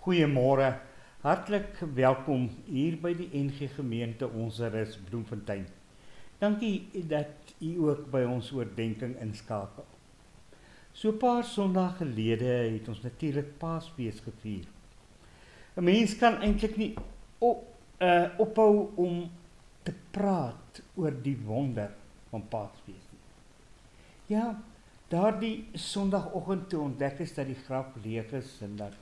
Goeiemôre, hartlik welkom hier by die NG Gemeente Onseris Bloemfontein. Dankie dat u ook by ons oordenking inskakel. So 'n paar Sondae gelede het ons natuurlik Paasfees gevier. 'n Mens kan eintlik nie ophou om te praat oor die wonder van Paasfees nie. Ja, daardie Sondagoggend toe ontdek is dat die graf leeg is en dat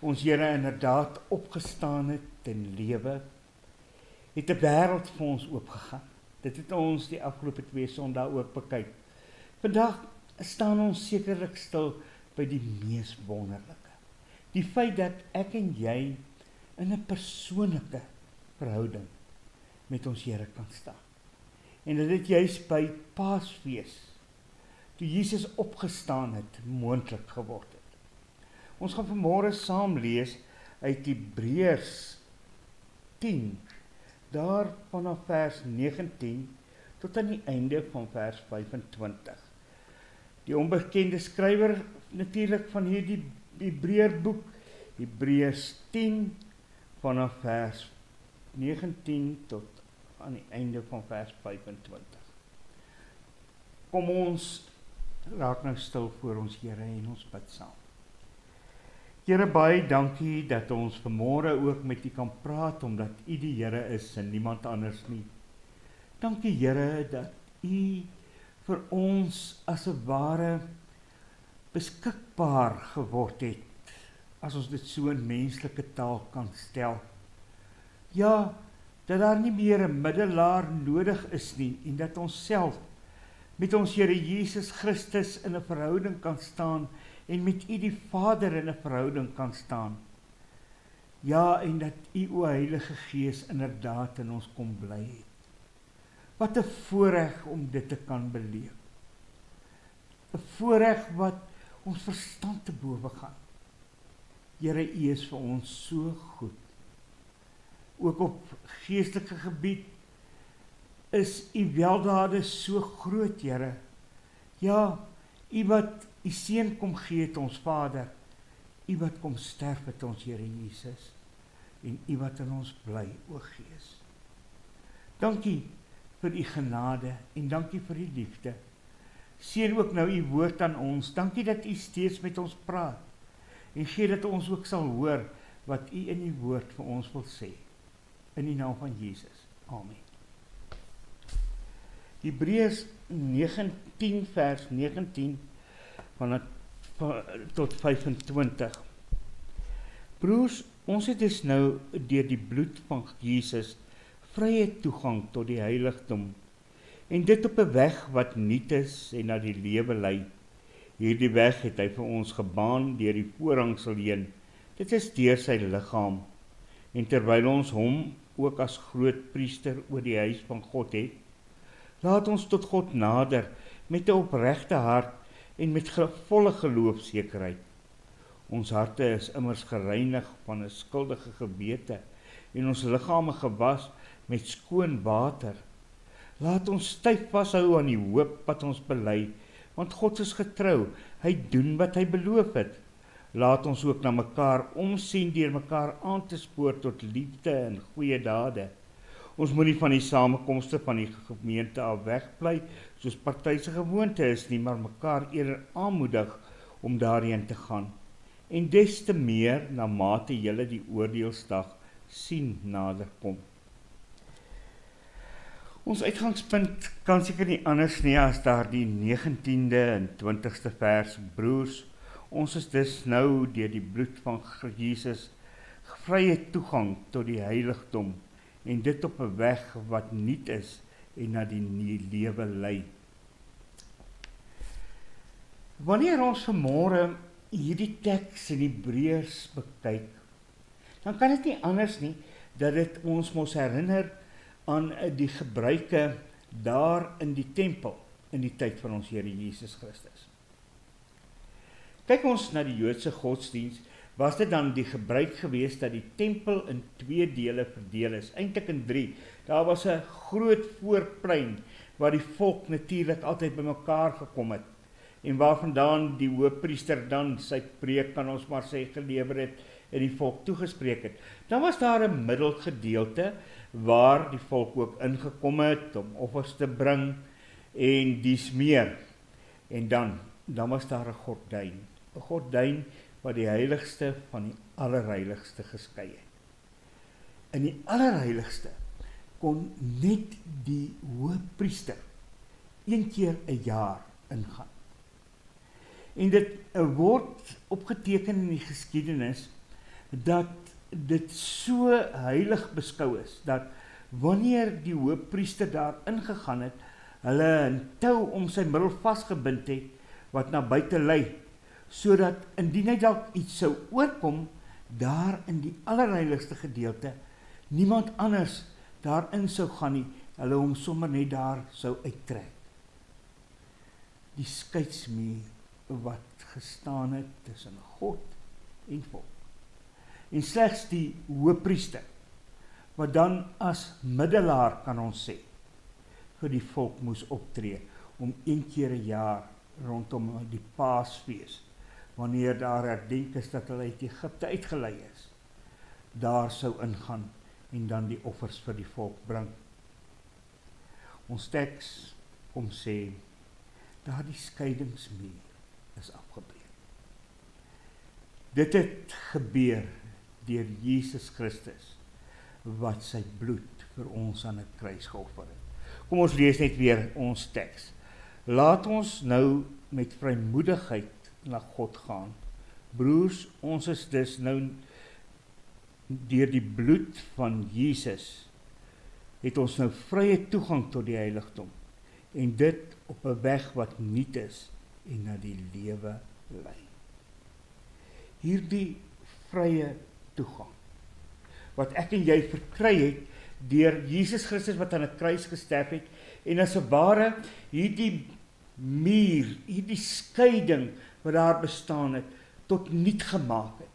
ons Here inderdaad opgestaan het en lewe, het 'n wêreld vir ons oopgegaan. Dit het ons die afgelope 2 Sondae ook bekyk. Vandag staan ons sekerlik stil by die mees wonderlike. Die feit dat ek en jy in 'n persoonlike verhouding met ons Here kan staan. En dat dit juis by Paasfees, toe Jesus opgestaan het, moontlik geword het. Ons gaan vanmôre saam lees uit Hebreërs 10, daar vanaf vers 19 tot aan die einde van vers 25. Die onbekende skrywer natuurlik van hierdie Hebreërboek, Hebreërs 10 vanaf vers 19 tot aan die einde van vers 25. Kom ons raak nou stil voor ons Here en ons bid saam. Here, baie dankie dat ons vanmôre ook met u kan praat, omdat u die Here is en niemand anders nie. Dankie Here dat u vir ons as 'n ware beskikbaar geword het, as ons dit so in menslike taal kan stel. Ja, dat daar nie meer 'n middelaar nodig is nie en dat ons self met ons Here Jesus Christus in 'n verhouding kan staan en met u die Vader in 'n verhouding kan staan. Ja, en dat u o Heilige Gees inderdaad in ons kom bly het. Wat 'n voorreg om dit te kan beleef. 'n Voorreg wat ons verstand te bowe gaan. Here, u is vir ons so goed. Ook op geestelike gebied is u weldade so groot, Here. Ja, u wat u seun kom gee het ons Vader, u wat kom sterf het ons Here Jesus, en u wat in ons bly, o Gees. Dankie vir u genade en dankie vir u liefde. Seën ook nou u woord aan ons. Dankie dat u steeds met ons praat en gee dat ons ook sal hoor wat u in u woord vir ons wil sê. In die naam van Jesus. Amen. Hebreërs 19 vers 19 tot 25. Broers, ons het dus nou deur die bloed van Jesus vrye toegang tot die heiligdom, en dit op 'n weg wat nuut is en na die lewe lei. Hierdie weg het hy vir ons gebaan deur die voorhangsel heen. Dit is deur sy liggaam. En terwyl ons hom ook as groot priester oor die huis van God het, laat ons tot God nader met 'n opregte hart en met volle geloofsekerheid. Ons harte is immers gereinig van 'n skuldige gewete en ons liggame gewas met skoon water. Laat ons styf vashou aan die hoop wat ons bely, want God is getrou, hy doen wat hy beloof het. Laat ons ook na mekaar omsien deur mekaar aan te spoor tot liefde en goeie dade. Ons moet nie van die samekomste van die gemeente af wegbly, soos party se gewoonte is nie, maar mekaar eerder aanmoedig om daarheen te gaan. En des te meer na mate julle die oordeelsdag sien naderkom. Ons uitgangspunt kan seker nie anders nie as daar die 19de en 20ste vers. Broers, ons is dus nou deur die bloed van Jesus vrye toegang tot die heiligdom, en dit op 'n weg wat nuut is en na die lewe lei. Wanneer ons vanmôre hierdie teks in Hebreërs bekyk, dan kan dit nie anders nie dat dit ons mos herinner aan die gebruike daar in die tempel in die tyd van ons Here Jesus Christus. Kyk ons na die Joodse godsdiens, was dit dan die gebruik geweest dat die tempel in 2 dele verdeel is, eintlik in 3. Daar was 'n groot voorplein waar die volk natuurlik altyd bymekaar gekom het. en waarvandaan die hoofpriester dan sy preek, kan ons maar sê, gelewer het, in die volk toegespreek het. Dan was daar 'n middelgedeelte waar die volk ook ingekom het om offers te bring en dies meer. En dan was daar 'n gordyn wat die heiligste van die allerheiligste geskei het. In die allerheiligste kon net die hoëpriester een keer 'n jaar ingaan. En dit word opgeteken in die geskiedenis dat dit so heilig beskou is, dat wanneer die hoëpriester daar ingegaan het, hulle 'n tou om sy middel vasgebind het, wat na buite lei, sodat indien hy dalk iets sou oorkom, daar in die allerheiligste gedeelte, niemand anders daarin sou gaan nie, hulle hom sommer net daar sou uittrek. Die skeidsmuur wat gestaan het tussen God en volk. En slegs die hoëpriester, wat dan as middelaar, kan ons sê, vir die volk moes optree, om een keer 'n jaar rondom die Paasfees, wanneer daar herdenk is dat hulle uit Egipte uitgelei is, daar sou ingaan en dan die offers vir die volk bring. Ons teks kom sê, daardie skeidingsmuur is afgebreek. Dit het gebeur deur Jesus Christus, wat sy bloed vir ons aan 'n kruis geoffer het. Kom ons lees net weer ons teks. Laat ons nou met vrymoedigheid na God gaan. Broers, ons is dus nou deur die bloed van Jesus, het ons nou vrye toegang tot die heiligdom, en dit op 'n weg wat nuut is en na die lewe lei. Hierdie vrye toegang, wat ek en jy verkry het, deur Jesus Christus wat aan 'n kruis gesterf het, en as 'n ware hierdie muur, hierdie skeiding wat daar bestaan het, tot nuut gemaak het.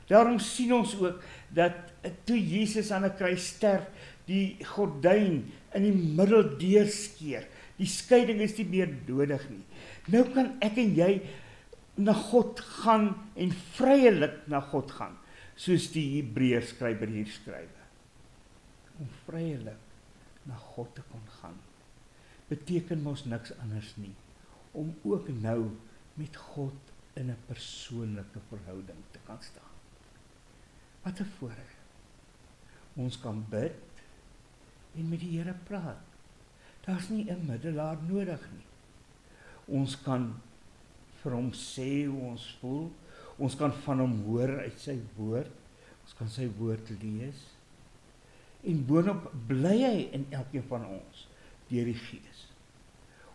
Daarom sien ons ook dat toe Jesus aan 'n kruis sterf, die gordyn in die middel deurskeer. Die skeiding is nie meer nodig nie. Nou kan ek en jy na God gaan en vryelik na God gaan, soos die Hebreërs skrywer hier skryf. Om vryelik na God te kon gaan, beteken mos niks anders nie, om ook nou met God in 'n persoonlike verhouding te kan staan. Wat 'n voorreg. Ons kan bid en met die Here praat. Daar's nie 'n middelaar nodig nie. Ons kan vir hom sê hoe ons voel. Ons kan van hom hoor uit sy woord. Ons kan sy woord lees. En boonop bly hy in elkeen van ons deur die Gees.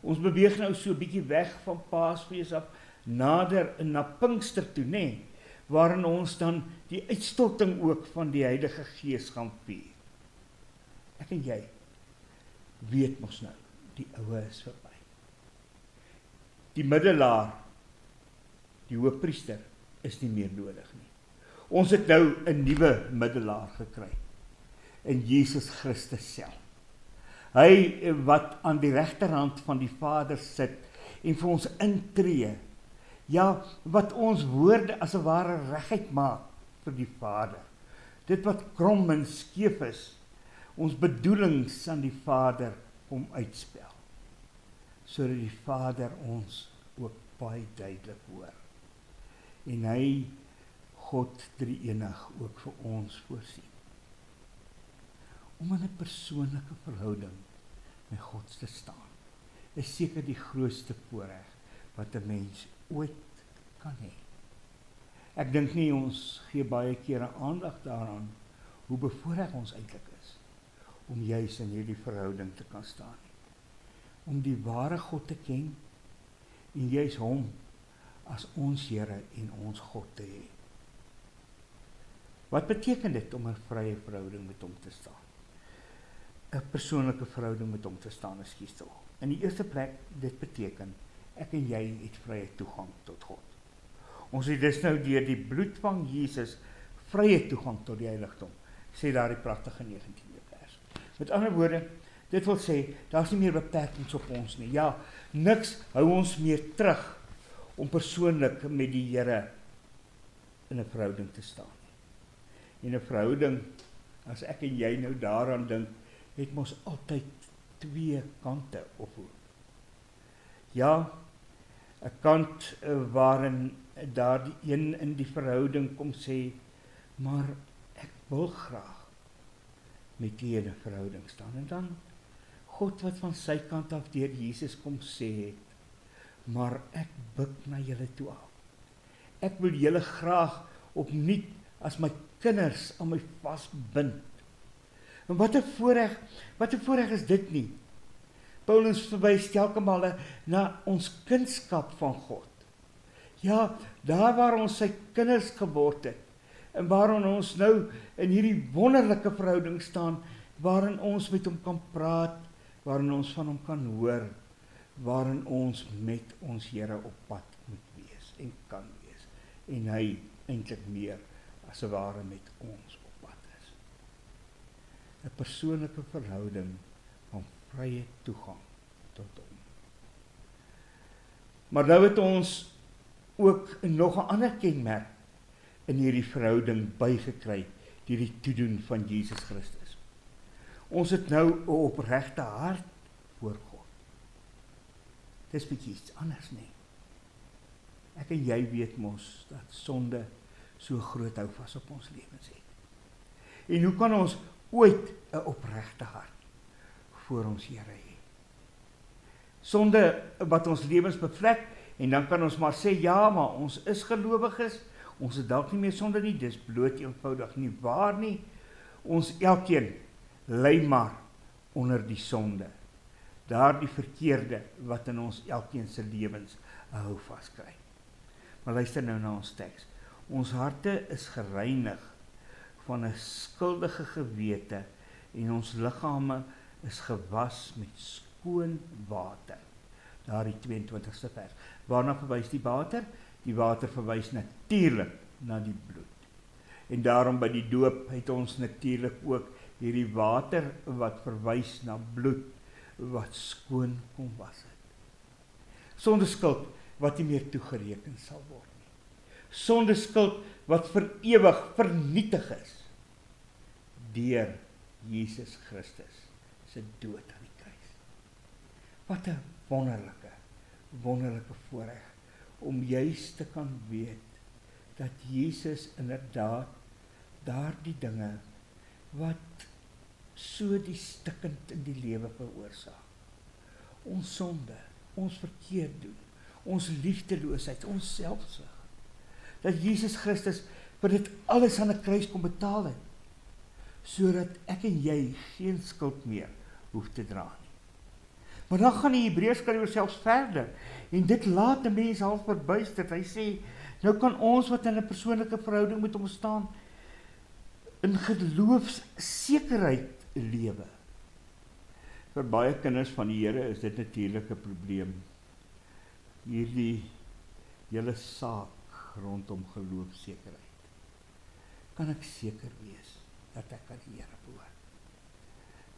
Ons beweeg nou so 'n bietjie weg van Paasfees af, nader na Pinkster toe, nê, waarin ons dan die uitstorting ook van die Heilige Gees gaan vier. Ek en jy weet mos nou, die oue is verby. Die middelaar, die hoëpriester, is nie meer nodig nie. Ons het nou 'n nuwe middelaar gekry, in Jesus Christus self. Hy wat aan die regterhand van die Vader sit en vir ons intree, ja, wat ons woorde as 'n ware reguit maak vir die Vader. Dit wat krom en skeef is, ons bedoelings aan die Vader kom uitspel, sodat die Vader ons ook baie duidelik hoor. En hy, God drie-enig, ook vir ons voorsien. Om in 'n persoonlike verhouding met God te staan, is seker die grootste voorreg wat 'n mens ooit kan hê. Ek dink nie ons gee baie kere aandag daaraan hoe bevoorreg ons eintlik is om juis in hierdie verhouding te kan staan nie. Om die ware God te ken en juis hom as ons Here en ons God te hê. Wat beteken dit om 'n vrye verhouding met hom te staan? 'n persoonlike verhouding met hom te staan, ekskuus tog. In die eerste plek, dit beteken, ek en jy het vrye toegang tot God. Ons het dus nou deur die bloed van Jesus vrye toegang tot die heiligdom, sê daar die pragtige 19de vers. Met ander woorde, dit wil sê, daar's nie meer beperkings op ons nie. Ja, niks hou ons meer terug om persoonlik met die Here in 'n verhouding te staan nie. En 'n verhouding, as ek en jy nou daaraan dink, het mos altyd twee kante op hoe. Ja, 'n kant waarin daardie een in die verhouding kom sê, maar ek wil graag met U in 'n verhouding staan. En dan God wat van sy kant af deur Jesus kom sê het, maar ek buig na julle toe af. Ek wil julle graag opnuut as my kinders aan my vasbind. En wat 'n voorreg is dit nie? Paulus verwys telke male na ons kindskap van God. Ja, daar waar ons sy kinders geword het, en waarin ons nou in hierdie wonderlike verhouding staan, waarin ons met hom kan praat, waarin ons van hom kan hoor, waarin ons met ons Here op pad moet wees en kan wees, en hy eintlik meer as 'n ware met ons op pad is. 'n Persoonlike verhouding van vrye toegang tot hom. Maar nou het ons ook nog 'n ander kenmerk in hierdie verhouding bygekry deur die toedoen van Jesus Christus. Ons het nou 'n opregte hart voor God. Dis bietjie iets anders, nee. Ek en jy weet mos dat sonde so groot houvas op ons lewens het. En hoe kan ons ooit 'n opregte hart voor ons Here hê? Sonde wat ons lewens bevlek, en dan kan ons maar sê, ja, maar ons is gelowiges, ons het dalk nie meer sonde nie, dis bloot eenvoudig nie waar nie. Ons elkeen ly maar onder die sonde, daardie verkeerde wat in ons elkeen se lewens 'n houvas kry. Maar luister nou na ons teks. Ons harte is gereinig van 'n skuldige gewete en ons liggame is gewas met skoon water. Daardie 22ste vers. Waarna verwys die water? Die water verwys natuurlik na die bloed. En daarom by die doop het ons natuurlik ook hierdie water wat verwys na bloed wat skoon kom was het. Sonder skuld wat nie meer toegereken sal word nie. Sonder skuld wat vir ewig vernietig is deur Jesus Christus se dood aan die kruis. Wat 'n wonderlike voorreg om juis te kan weet dat Jesus inderdaad daardie dinge wat so die stikkend in die lewe veroorsaak, ons sonde, ons verkeerd doen, ons liefdeloosheid, ons selfsug, dat Jesus Christus vir dit alles aan 'n kruis kom betaal het, sodat ek en jy geen skuld meer hoef te dra nie. Maar dan gaan die Hebreërskrywer selfs verder, en dit laat 'n mens half verbuisterd. Hy sê, nou kan ons wat in 'n persoonlike verhouding met hom staan, in geloofssekerheid lewe. Vir baie kinders van die Here is dit natuurlik 'n probleem. Hierdie hele saak rondom geloofssekerheid. Kan ek seker wees dat ek aan die Here behoort?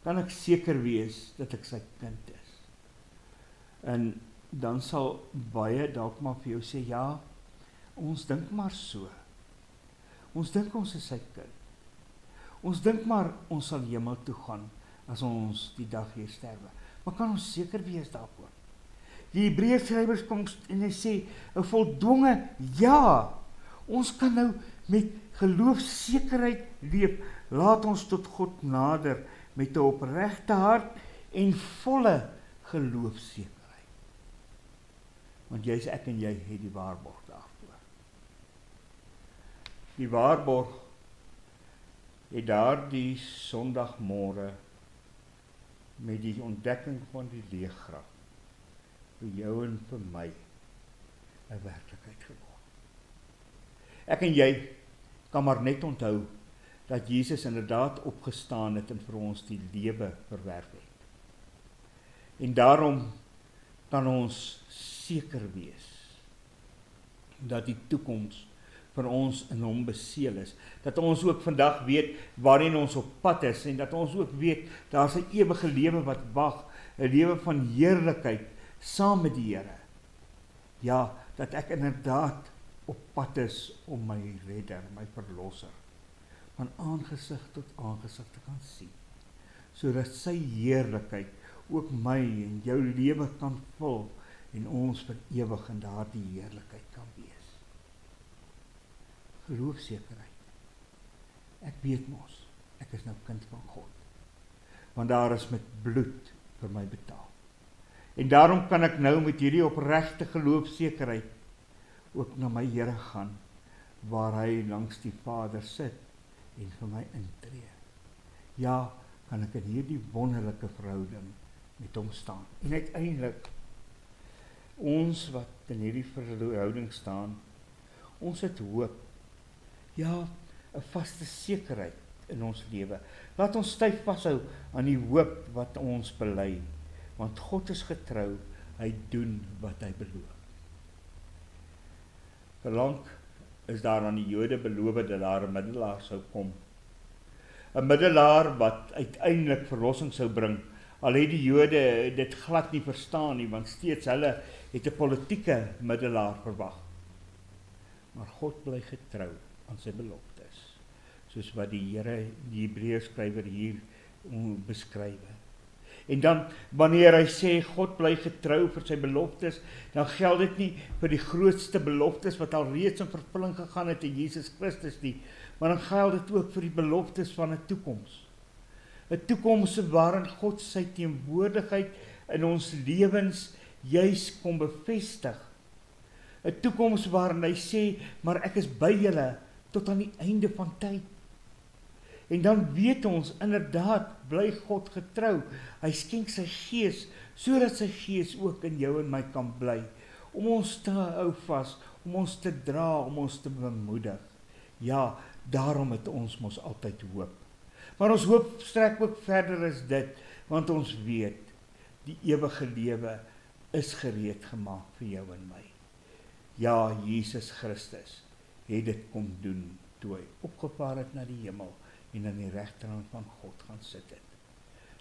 Kan ek seker wees dat ek sy kind is? En dan sal baie dalk maar vir jou sê, ja, ons dink maar so. Ons dink ons is sy kind. Ons dink maar ons sal hemel toe gaan as ons die dag hier sterwe. Maar kan ons seker wees daarvoor? Die Hebreërskrywers kom en hy sê, 'n voldwonge ja. Ons kan nou met geloofssekerheid leef. Laat ons tot God nader met 'n opregte hart en volle geloofssekerheid. Want jy's ek en jy het die waarborg daarvoor. Die waarborg het daardie Sondagmôre met die ontdekking van die leeggraf vir jou en vir my 'n werklikheid geword. Ek en jy kan maar net onthou dat Jesus inderdaad opgestaan het en vir ons die lewe verwerf het. En daarom kan ons seker wees dat die toekoms vir ons in hom beseël is. Dat ons ook vandag weet waarheen ons op pad is en dat ons ook weet daar's 'n ewige lewe wat wag, 'n lewe van heerlikheid saam met die Here. Ja, dat ek inderdaad op pad is om my redder, my verlosser, van aangesig tot aangesig te kan sien, sodat sy heerlikheid ook my en jou lewe kan vul en ons vir ewig in daardie heerlikheid kan wees. Geloofsekerheid. Ek weet mos, ek is nou kind van God, want daar is met bloed vir my betaal. En daarom kan ek nou met hierdie opregte geloofsekerheid ook na my Here gaan, waar hy langs die Vader sit en vir my intree. Ja, kan ek in hierdie wonderlike verhouding met hom staan. En uiteindelik, ons wat in hierdie verhouding staan, ons het hoop. Ja, 'n vaste sekerheid in ons lewe. Laat ons styf vashou aan die hoop wat ons bely, want God is getrou, hy doen wat hy beloof. Verlang is daar aan die Jode beloof dat daar 'n middelaar sou kom. 'n Middelaar wat uiteindelik verlossing sou bring. Al het die Jode dit glad nie verstaan nie, want steeds hulle het 'n politieke middelaar verwag. Maar God bly getrou aan sy beloftes, soos wat die Here, die Hebreërskrywer hier beskryf. En dan, wanneer hy sê, God bly getrou vir sy beloftes, dan geld dit nie vir die grootste beloftes wat al reeds in vervulling gegaan het in Jesus Christus nie, maar dan geld dit ook vir die beloftes van 'n toekoms. 'n Toekoms waarin God sy teenwoordigheid in ons lewens juis kom bevestig. 'n Toekoms waarin hy sê, maar ek is by julle tot aan die einde van tyd. En dan weet ons, inderdaad, bly God getrou. Hy skenk sy gees, sodat sy gees ook in jou en my kan bly, om ons te hou vas, om ons te dra, om ons te bemoedig. Ja, daarom het ons mos altyd hoop. Maar ons hoop strek ook verder as dit, want ons weet, die ewige lewe is gereed gemaak vir jou en my. Ja, Jesus Christus het dit kom doen, toe hy opgevaar het na die hemel, en aan die regterhand van God gaan sit het,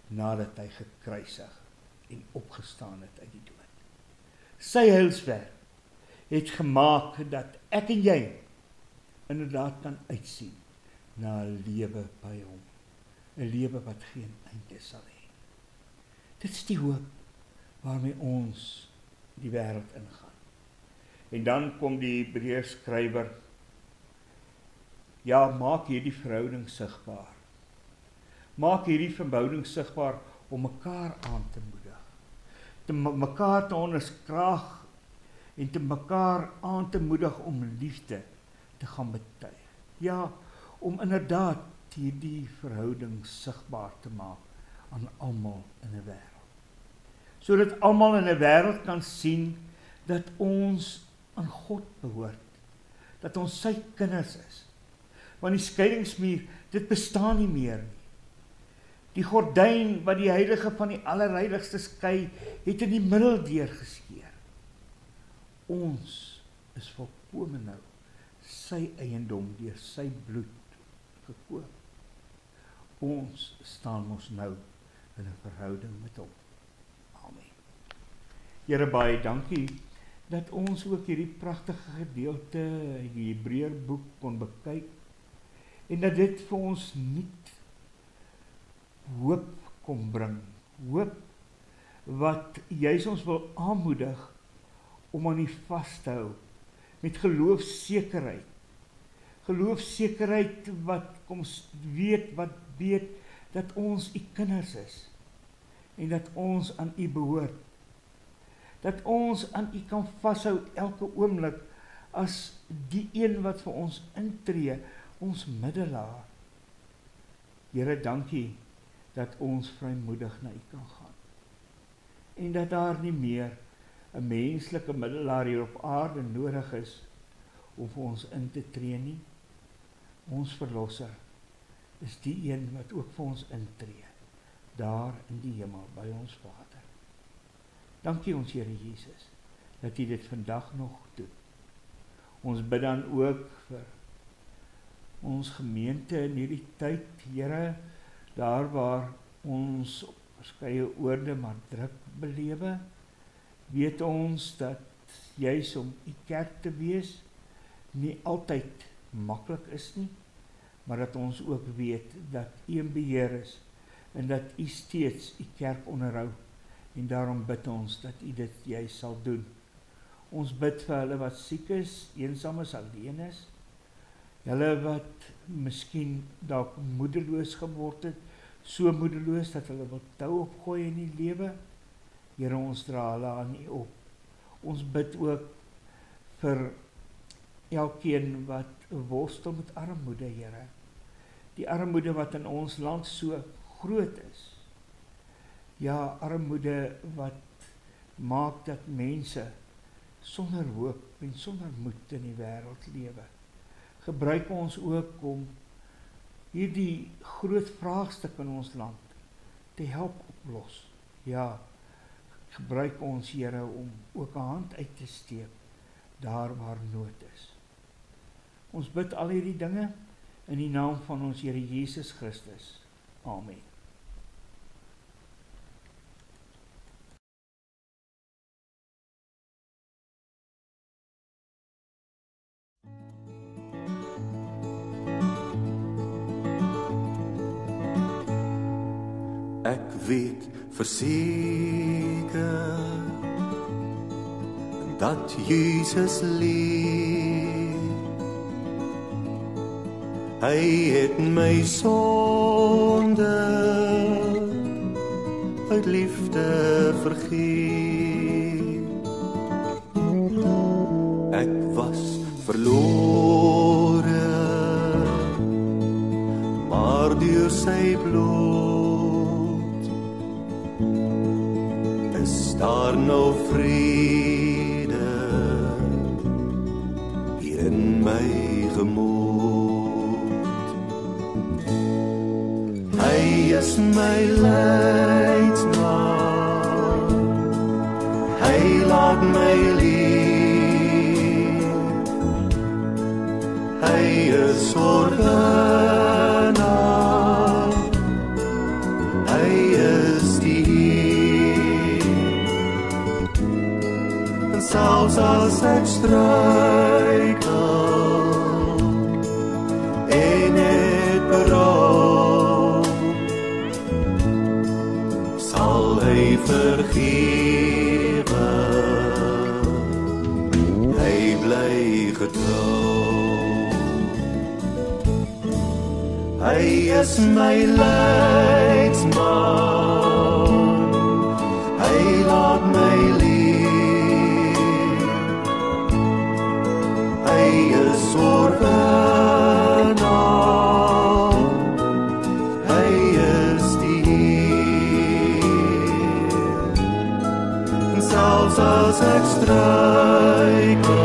nadat hy gekruisig en opgestaan het uit die dood. Sy heilswerk het gemaak dat ek en jy inderdaad kan uitsien na 'n lewe by hom, 'n lewe wat geen einde sal hê. Dit is die hoop waarmee ons die wêreld ingaan. En dan kom die Hebreërskrywer, ja, maak hierdie verhouding sigbaar. Maak hierdie verhouding sigbaar om mekaar aan te moedig. Te mekaar te onderskraag en te mekaar aan te moedig om liefde te gaan betuig. Ja, om inderdaad hierdie verhouding sigbaar te maak aan almal in 'n wêreld. Sodat almal in 'n wêreld kan sien dat ons aan God behoort, dat ons sy kinders is. Want die skeidingsmuur, dit bestaan nie meer nie. Die gordyn wat die heilige van die allerheiligste skei, het in die middel deurgeskeer. Ons is volkome nou sy eiendom deur sy bloed gekoop. Ons staan mos nou in 'n verhouding met hom. Amen. Here, baie dankie dat ons ook hierdie pragtige gedeelte in die Hebreërboek kon bekyk, en dat dit vir ons nuut hoop kom bring. Hoop wat juis ons wil aanmoedig om aan die vas te hou, met geloofsekerheid. Geloofsekerheid wat kom weet dat ons u kinders is, en dat ons aan u behoort. Dat ons aan u kan vashou elke oomblik as die een wat vir ons intree, ons middelaar. Here, dankie dat ons vrymoedig na u kan gaan. En dat daar nie meer 'n menslike middelaar hier op aarde nodig is om vir ons in te tree nie. Ons verlosser is die een wat ook vir ons intree, daar in die hemel by ons Vader. Dankie ons Here Jesus, dat u dit vandag nog doen. Ons bid dan ook vir ons gemeente in hierdie tyd, Here, daar waar ons op verskeie oorde maar druk belewe, weet ons dat juis om u kerk te wees nie altyd maklik is nie, maar dat ons ook weet dat U in beheer is en dat U steeds U kerk onderhou en daarom bid ons dat U dit juis sal doen. Ons bid vir hulle wat siek is, eensaam is, alleen is, hulle wat miskien dalk moedeloos geword het, so moedeloos dat hulle wil tou opgooi in die lewe. Here, ons dra hulle aan U op. Ons bid ook vir elkeen wat worstel met armoede, Here. Die armoede wat in ons land so groot is. Ja, armoede wat maak dat mense sonder hoop en sonder moed in die wêreld lewe. Gebruik ons ook om hierdie groot vraagstuk in ons land te help oplos. Ja, gebruik ons, Here, om ook 'n hand uit te steek daar waar nood is. Ons bid al hierdie dinge in die naam van ons Here Jesus Christus. Amen. Ek weet verseker dat Jesus leef. Hy het my sonde uit liefde vergeef. Ek was verlore, maar deur sy bloed is daar nou vrede hier in my gemoed. Hy is my leidsman, hy laat my leef, hy is oorwinnaar, hy is die Heer. En selfs as ek struikel en het berou, sal hy vergewe, hy bly getrou. Hy is my leidsman, hy laat my leef, hy is oorwinnaar, hy is die Heer. En selfs as ek struikel